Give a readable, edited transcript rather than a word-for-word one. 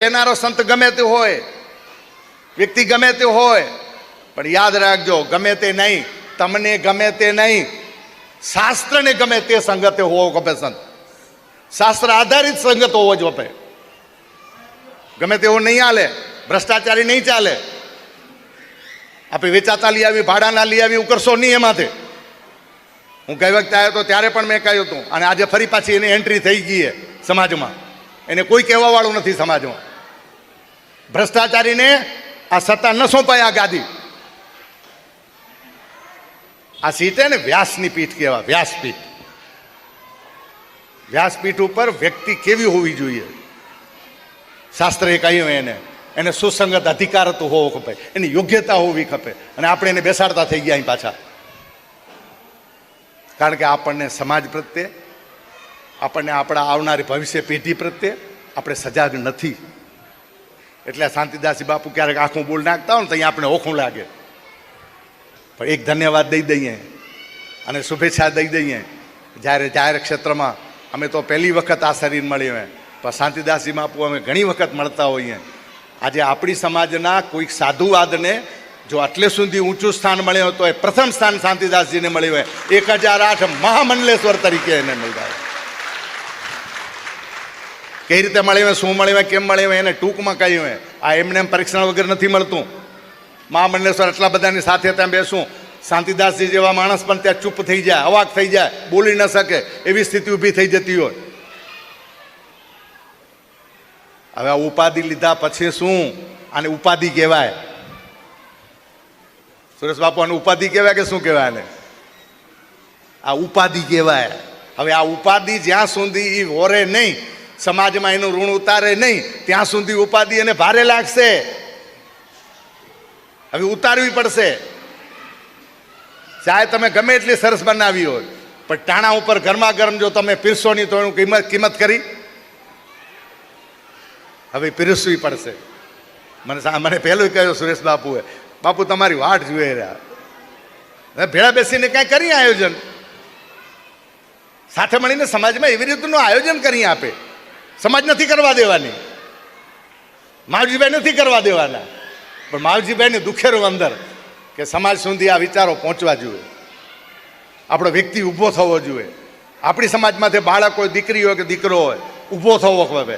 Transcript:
એનારો સંત ગમે તે હોય, વ્યક્તિ ગમે તે હોય, પણ યાદ રાખજો, ગમે તે નહીં, તમને ગમે તે નહીં, શાસ્ત્રને ગમે તે સંગતે હોવો ગમે. સંત શાસ્ત્ર આધારિત સંગત હોવો જોઈએ. ગમે તેવો નહીં હાલે, ભ્રષ્ટાચારી નહીં ચાલે. આપણે વેચાતા લઈ આવી, ભાડાના લઈ આવી, એવું કરશો નહીં. એમાંથી હું કઈ વખતે આવ્યો હતો ત્યારે પણ મેં કહ્યું હતું, અને આજે ફરી પાછી એની એન્ટ્રી થઈ ગઈ છે સમાજમાં. એને કોઈ કહેવા વાળું નથી સમાજમાં. ભ્રષ્ટાચારીને આ સત્તા ન સોંપાય. આ ગાદી, આ સીટ ને વ્યાસની પીઠ કહેવાય. વ્યાસપીઠ. વ્યાસપીઠ ઉપર વ્યક્તિ કેવી હોવી જોઈએ? શાસ્ત્રએ કહ્યું એને સુસંગત અધિકાર તો હોવો ખપે, એની યોગ્યતા હોવી ખપે. અને આપણે એને બેસાડતા થઈ ગયા અહીં પાછા. કારણ કે આપણને સમાજ પ્રત્યે, આપણને આપણા આવનારી ભવિષ્ય પેઢી પ્રત્યે આપણે સજાગ નથી. એટલે શાંતિદાસજી બાપુ ક્યારેક આંખું બોલ નાખતા હોય ને તો અહીંયા આપણે ઓખું લાગે. પણ એક ધન્યવાદ દઈ દઈએ અને શુભેચ્છા દઈ દઈએ. જ્યારે જાહેર ક્ષેત્રમાં અમે તો પહેલી વખત આ શરીર મળી હોય, પણ શાંતિદાસજી બાપુ અમે ઘણી વખત મળતા હોઈએ. આજે આપણી સમાજના કોઈક સાધુવાદને જો આટલે સુધી ઊંચું સ્થાન મળ્યું હોય તો એ પ્રથમ સ્થાન શાંતિદાસજીને મળ્યું હોય. 1008 મહામંડલેશ્વર તરીકે એને મળ્યા. કઈ રીતે મળ્યું હોય, શું મળ્યું હોય, કેમ મળ્યું હોય, એને ટૂંકમાં કહ્યું હોય. આ એમને એમ પરીક્ષણ વગર નથી મળતું. મહામંડલેશ્વર આટલા બધાની સાથે ત્યાં બેસું, શાંતિદાસજી જેવા માણસ પણ ત્યાં ચૂપ થઈ જાય, અવાક થઈ જાય, બોલી ન શકે એવી સ્થિતિ ઊભી થઈ જતી હોય. હવે આ ઉપાધિ લીધા પછી શું? આને ઉપાધિ કહેવાય. સુરેશ બાપુ, આને ઉપાધિ કહેવાય કે શું કહેવાય? આને આ ઉપાધિ કહેવાય. હવે આ ઉપાધિ જ્યાં સુધી એ હોરે નહીં, સમાજમાં એનું ઋણ ઉતારે નહીં, ત્યાં સુધી ઉપાધિ એને ભારે લાગશે. હવે ઉતારવી પડશે. ચાહે તમે ગમે એટલી સરસ બનાવી હોય, પણ ટાણા ઉપર ગરમા ગરમ જો તમે પીરસો નહીં તો એનું કિંમત કરી. હવે પીરસવી પડશે. મને પહેલું કહ્યું સુરેશ બાપુએ, બાપુ તમારી વાટ જોઈ રહ્યા, ભેળા બેસીને કાંઈ કરી આયોજન, સાથે મળીને સમાજમાં એવી રીતનું આયોજન કરી આપે. સમાજ નથી કરવા દેવાની, માવજીભાઈ નથી કરવા દેવાના, પણ માવજીભાઈને દુખેરું અંદર કે સમાજ સુધી આ વિચારો પહોંચવા જોઈએ. આપણો વ્યક્તિ ઊભો થવો જોઈએ. આપણી સમાજમાંથી બાળક હોય, દીકરી હોય કે દીકરો હોય, ઊભો થવો હવે.